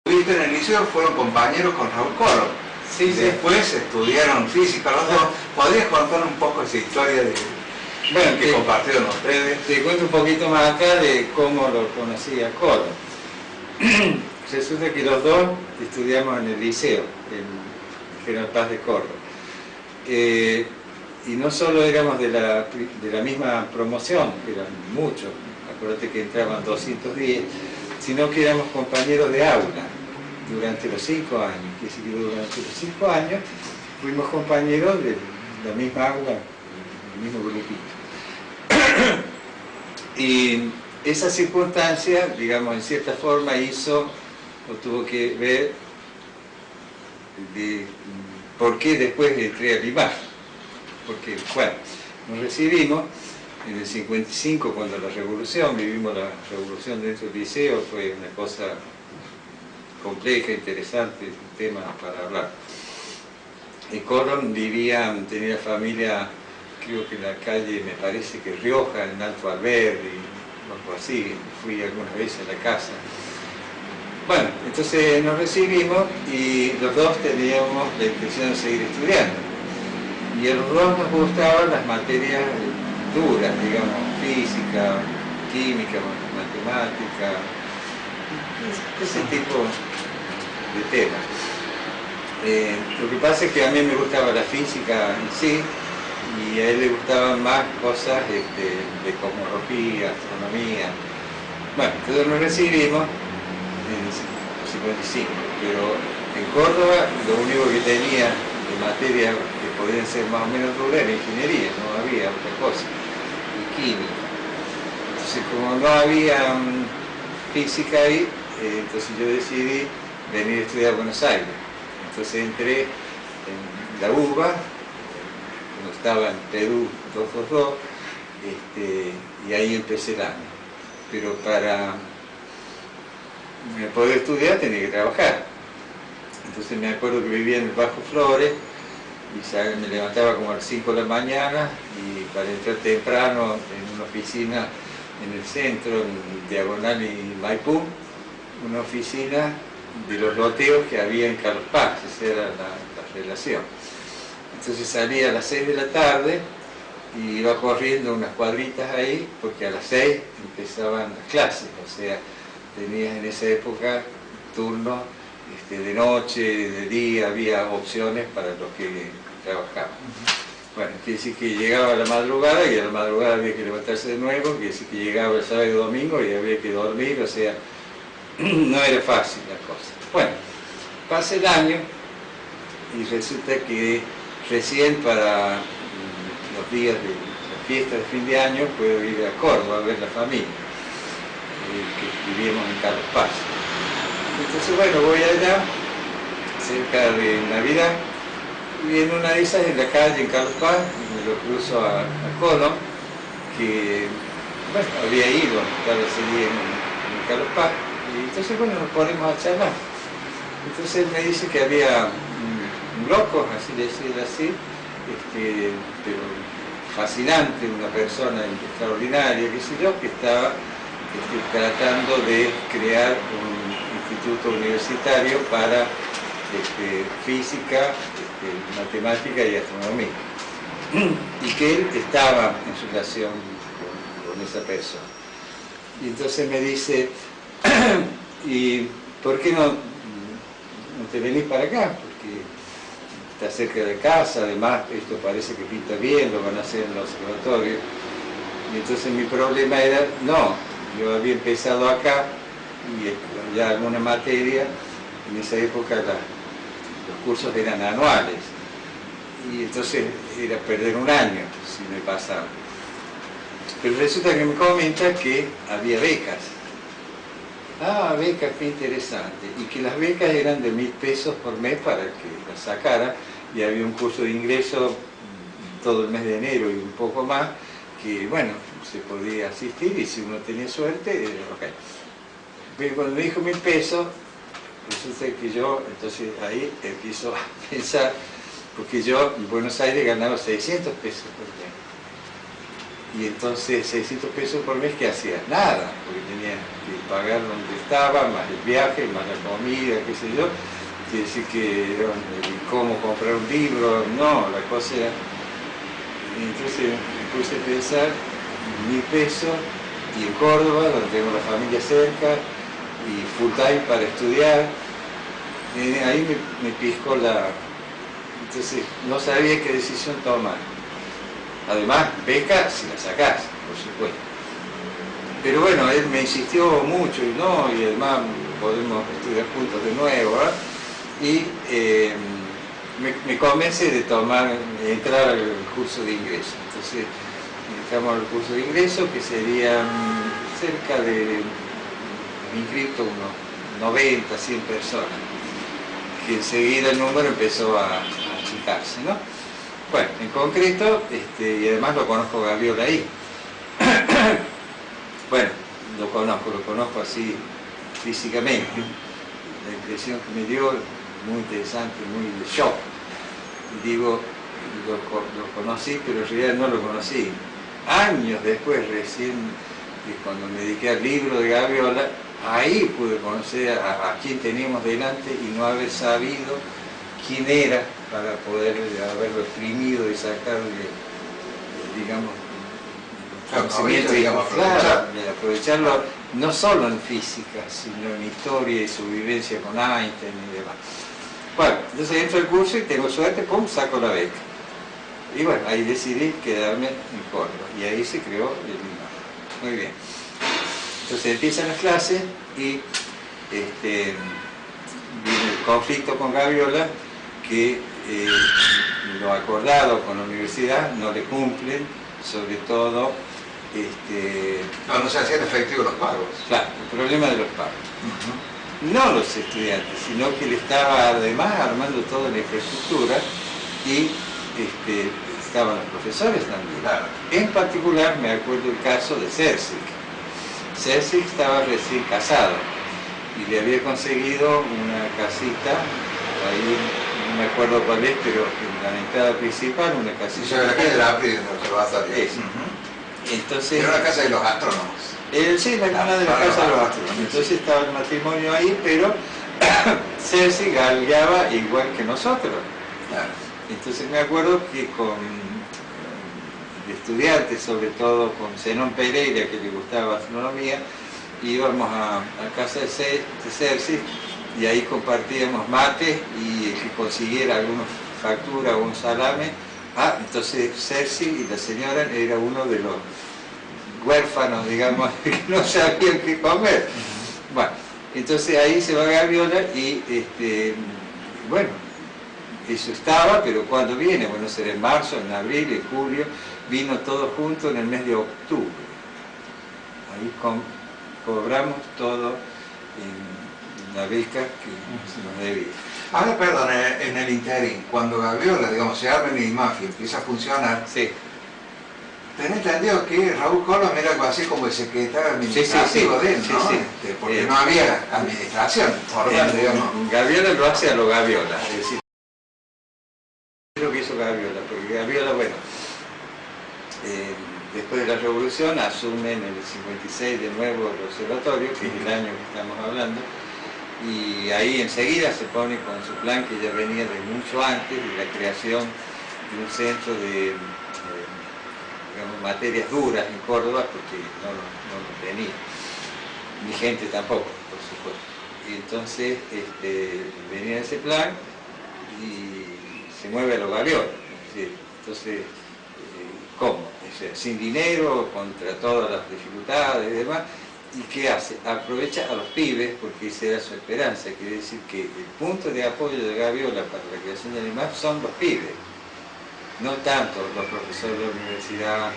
Viste, en el liceo fueron compañeros con Raúl Coro. Sí, después estudiaron física los dos. ¿Podrías contar un poco esa historia de que compartieron ustedes? Te cuento un poquito más acá de cómo lo conocí a Coro. Resulta que los dos estudiamos en el liceo, en General Paz de Córdoba. Y no solo éramos de la misma promoción, que eran muchos, acuérdate que entraban 210, sino que éramos compañeros de aula durante los 5 años. Que sí que durante los 5 años fuimos compañeros de la misma aula, del mismo grupito. Y esa circunstancia, digamos, en cierta forma hizo, o tuvo que ver, de por qué después entré al IMAR. Porque, bueno, nos recibimos en el 55, cuando la revolución, vivimos la revolución dentro del liceo, fue una cosa compleja, interesante, un tema para hablar. En Córdoba tenía familia, creo que en la calle, me parece que Rioja, en Alto Alberdi, algo así, fui algunas veces a la casa. Bueno, entonces nos recibimos y los dos teníamos la intención de seguir estudiando. Y a los dos nos gustaban las materias duras, digamos, física, química, matemática, ese tipo de temas. Lo que pasa es que a mí me gustaba la física en sí, y a él le gustaban más cosas de cosmología, astronomía. Bueno, entonces nos recibimos en el 55, pero en Córdoba lo único que tenía de materia que podían ser más o menos duras era ingeniería, no había otra cosa, y química. Entonces, como no había física ahí, entonces yo decidí venir a estudiar a Buenos Aires. Entonces entré en la UBA, cuando estaba en Perú 222, y ahí empecé el año. Pero para poder estudiar tenía que trabajar. Entonces me acuerdo que vivía en el Bajo Flores, y me levantaba como a las 5 de la mañana, y para entrar temprano en una oficina en el centro, en Diagonal y Maipú, una oficina de los loteos que había en Carlos Paz, esa era la relación. Entonces salía a las 6 de la tarde y iba corriendo unas cuadritas ahí, porque a las 6 empezaban las clases, o sea, tenías en esa época turnos de noche, de día, había opciones para los que trabajaban. Bueno, quiere decir que llegaba a la madrugada, y a la madrugada había que levantarse de nuevo, quiere decir que llegaba el sábado y domingo y había que dormir, o sea, no era fácil la cosa. Bueno, pasa el año y resulta que recién para los días de la fiesta de fin de año puedo ir a Córdoba a ver la familia, que vivíamos en Carlos Paz. Entonces, bueno, voy allá, cerca de Navidad, y en una de esas, en la calle, en Carlos Paz, me lo cruzo a Colón, que, bueno, había ido a estar ese día en Carlos Paz, y entonces, bueno, nos ponemos a charlar. Entonces él me dice que había un loco, así decirlo así, pero fascinante, una persona extraordinaria, qué sé yo, que estaba tratando de crear un instituto universitario para física, matemática y astronomía, y que él estaba en relación con esa persona. Y entonces me dice, ¿y por qué no te venís para acá? Porque está cerca de casa, además esto parece que pinta bien, lo van a hacer en el observatorio. Y entonces mi problema era, no, yo había empezado acá, y ya alguna materia, en esa época los cursos eran anuales, y entonces era perder un año si me pasaba. Pero resulta que me comenta que había becas. Ah, becas, qué interesante. Y que las becas eran de 1.000 pesos por mes para que las sacara, y había un curso de ingreso todo el mes de enero y un poco más, que bueno, se podía asistir, y si uno tenía suerte, ok. Pero cuando me dijo 1.000 pesos, resulta que yo, entonces ahí empiezo a pensar, porque yo en Buenos Aires ganaba 600 pesos por mes. y entonces 600 pesos por mes, ¿qué hacía? Nada, porque tenía que pagar donde estaba, más el viaje, más la comida, qué sé yo. Quiere decir que cómo comprar un libro, no, la cosa era... Entonces me puse a pensar, 1.000 pesos, y en Córdoba, donde tengo la familia cerca, y full time para estudiar, ahí me piscó la... Entonces no sabía qué decisión tomar. Además, beca si la sacás, por supuesto. Pero bueno, él me insistió mucho y no, y además podemos estudiar juntos de nuevo, ¿verdad? Y me convence de entrar al curso de ingreso. Entonces entramos al curso de ingreso, que serían cerca de inscriptos unos 90, 100 personas, que enseguida el número empezó a achicarse, ¿no? Bueno, en concreto, y además lo conozco a Gaviola ahí. Bueno, lo conozco así físicamente. La impresión que me dio, muy interesante, muy de shock. Y digo, lo conocí, pero en realidad no lo conocí. Años después, recién, cuando me dediqué al libro de Gaviola, ahí pude conocer a quien teníamos delante y no haber sabido quién era para poder haberlo exprimido y sacarle, digamos, conocimiento, digamos, claro, aprovecharlo no solo en física, sino en historia y su vivencia con Einstein y demás. Bueno, entonces entro al curso y tengo suerte, pum, saco la beca. Y bueno, ahí decidí quedarme en Córdoba y ahí se creó el IMAF. Muy bien. Entonces empiezan las clases y viene el conflicto con Gaviola, que lo acordado con la universidad no le cumplen, sobre todo... no se hacían efectivos los pagos. Claro, el problema de los pagos. No los estudiantes, sino que él estaba además armando toda la infraestructura y estaban los profesores también. Claro. En particular me acuerdo el caso de Cersic. Cersic estaba recién casado y le había conseguido una casita, ahí no me acuerdo cuál es, pero en la entrada principal, una casita. Sí, la calle de la Apri, en el observatorio. Entonces, era la casa de los astrónomos. Sí, la cuna de la casa de los astrónomos. Entonces estaba el matrimonio ahí, pero Cersic galgaba igual que nosotros. Claro. Entonces me acuerdo que con estudiantes, sobre todo con Zenón Pereira, que le gustaba astronomía, íbamos a casa de Cersic y ahí compartíamos mate y que consiguiera alguna factura o un salame. Entonces Cersic y la señora era uno de los huérfanos, digamos, que no sabían qué comer. Bueno, entonces ahí se va Gaviola y bueno, eso estaba, pero cuando viene, bueno, será en marzo, en abril, en julio, vino todo junto en el mes de octubre. Ahí cobramos todo en la beca que se nos debía. Ahora, perdón, en el interín, cuando Gaviola, digamos, se arma en IMAF y empieza a funcionar, sí. Tenés entendido que Raúl Colom era algo así como el secretario administrativo de él, ¿no? Sí. Porque no había administración formal, digamos. Gaviola lo hace a lo Gaviola, es decir, lo que hizo Gaviola, porque Gaviola, bueno, después de la revolución asume en el 56 de nuevo el observatorio, que es el año que estamos hablando, y ahí enseguida se pone con su plan que ya venía de mucho antes, de la creación de un centro de digamos, materias duras en Córdoba, porque no lo tenía, ni gente tampoco, por supuesto. Y entonces venía ese plan y se mueve a lo Gaviola. Entonces, ¿cómo? O sea, sin dinero, contra todas las dificultades y demás. ¿Y qué hace? Aprovecha a los pibes, porque esa era su esperanza. Quiere decir que el punto de apoyo de Gaviola para la creación del IMAF son los pibes. No tanto los profesores de la universidad,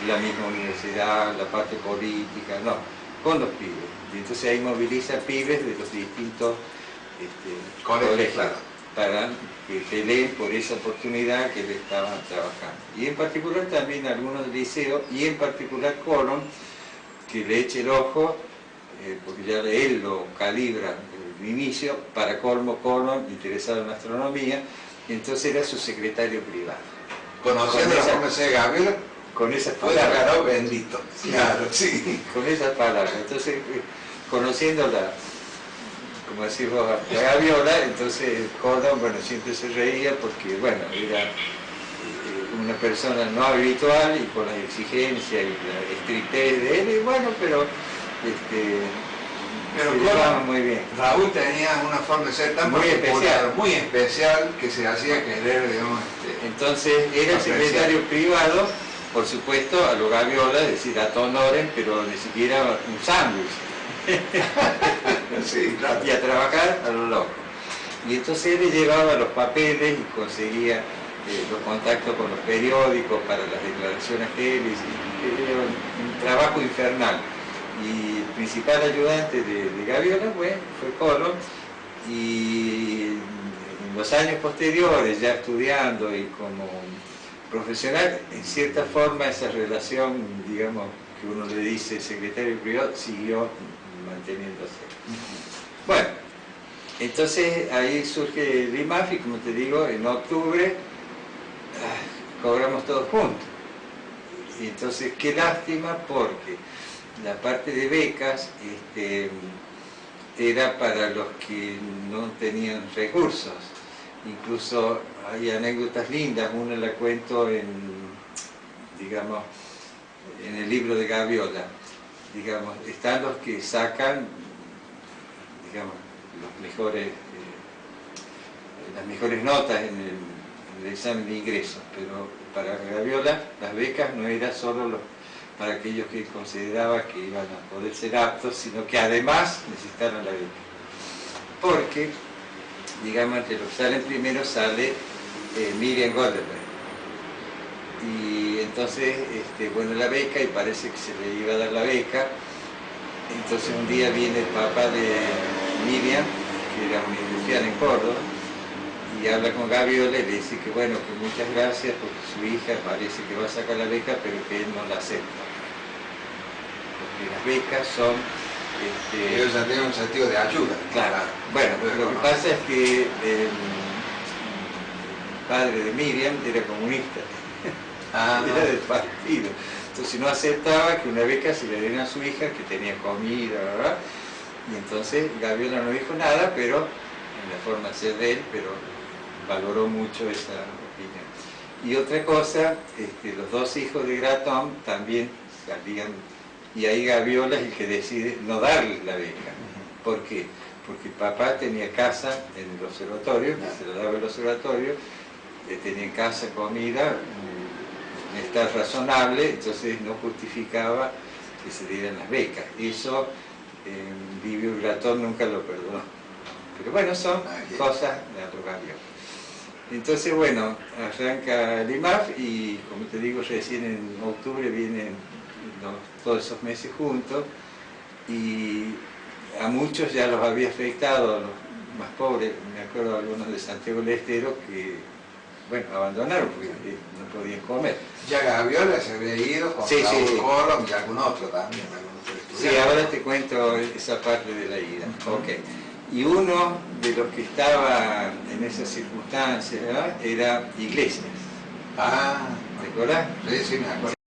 la misma universidad, la parte política, no, con los pibes. Y entonces ahí moviliza pibes de los distintos colegios, claro, para que peleen por esa oportunidad que le estaban trabajando. Y en particular también algunos liceos, y en particular Colom, que le eche el ojo, porque ya él lo calibra desde el inicio, para colmo Colom, interesado en astronomía, entonces era su secretario privado. ¿Conociendo la formación de Gaviola? con esas Fue palabras. ganado bendito. Claro, sí. Con esas palabras. Entonces, conociendo como decís vos, la Gaviola, entonces Cordon, bueno, siempre se reía porque, bueno, era una persona no habitual y con las exigencias y la estrictez de él, y bueno, pero se llevaba muy bien. Raúl tenía una forma de ser tan Muy especial, muy especial, que se hacía querer, digamos. Entonces era el secretario privado, por supuesto, a los Gaviola, es decir, a Tonoren, pero ni siquiera un sándwich. Sí, claro. Y a trabajar a lo loco. Y entonces él le llevaba los papeles y conseguía los contactos con los periódicos para las declaraciones que él hizo. Era un trabajo infernal. Y el principal ayudante de Gaviola fue Colón, y en los años posteriores, ya estudiando y como profesional, en cierta forma esa relación, digamos, que uno le dice secretario privado, siguió manteniéndose. Bueno, entonces ahí surge el IMAF y, como te digo, en octubre cobramos todos juntos. Y entonces, qué lástima, porque la parte de becas era para los que no tenían recursos. Incluso hay anécdotas lindas, una la cuento digamos, en el libro de Gaviola. Digamos, están los que sacan, digamos, las mejores notas en el examen de ingreso, pero para Gaviola las becas no era solo para aquellos que consideraba que iban a poder ser aptos, sino que además necesitaron la beca. Porque, digamos, entre los que salen primero sale Miriam Goldenberg. Y entonces, bueno, la beca, y parece que se le iba a dar la beca. Entonces un día viene el papá de Miriam, que era un industrial en Córdoba, y habla con Gaviola y le dice que bueno, que muchas gracias porque su hija parece que va a sacar la beca, pero que él no la acepta. Porque las becas son... ellos ya tienen un sentido de ayuda. Claro. Bueno, lo que pasa es que el padre de Miriam era comunista. Era del partido. Entonces no aceptaba que una beca se le diera a su hija, que tenía comida, ¿verdad? Y entonces Gaviola no dijo nada, pero en la forma de ser de él, pero valoró mucho esa opinión. Y otra cosa, los dos hijos de Gratton también salían, y ahí Gaviola es el que decide no darles la beca. ¿Por qué? Porque papá tenía casa en el observatorio, que se lo daba el observatorio, tenía casa, comida, estar razonable, entonces no justificaba que se dieran las becas. Eso Livio Gratton nunca lo perdonó. Pero bueno, son cosas de otro cambio. Entonces, bueno, arranca el IMAF y, como te digo, recién en octubre vienen todos esos meses juntos, y a muchos ya los había afectado, a los más pobres. Me acuerdo de algunos de Santiago del Estero que, bueno, abandonaron porque no podían comer. Ya Gaviola se había ido con Raúl Colón y algún otro también. Sí, ahora te cuento esa parte de la ida. Okay. Y uno de los que estaba en esas circunstancias, ¿verdad?, era Iglesias. Ah, ¿Te acordás? Sí, sí, me acuerdo.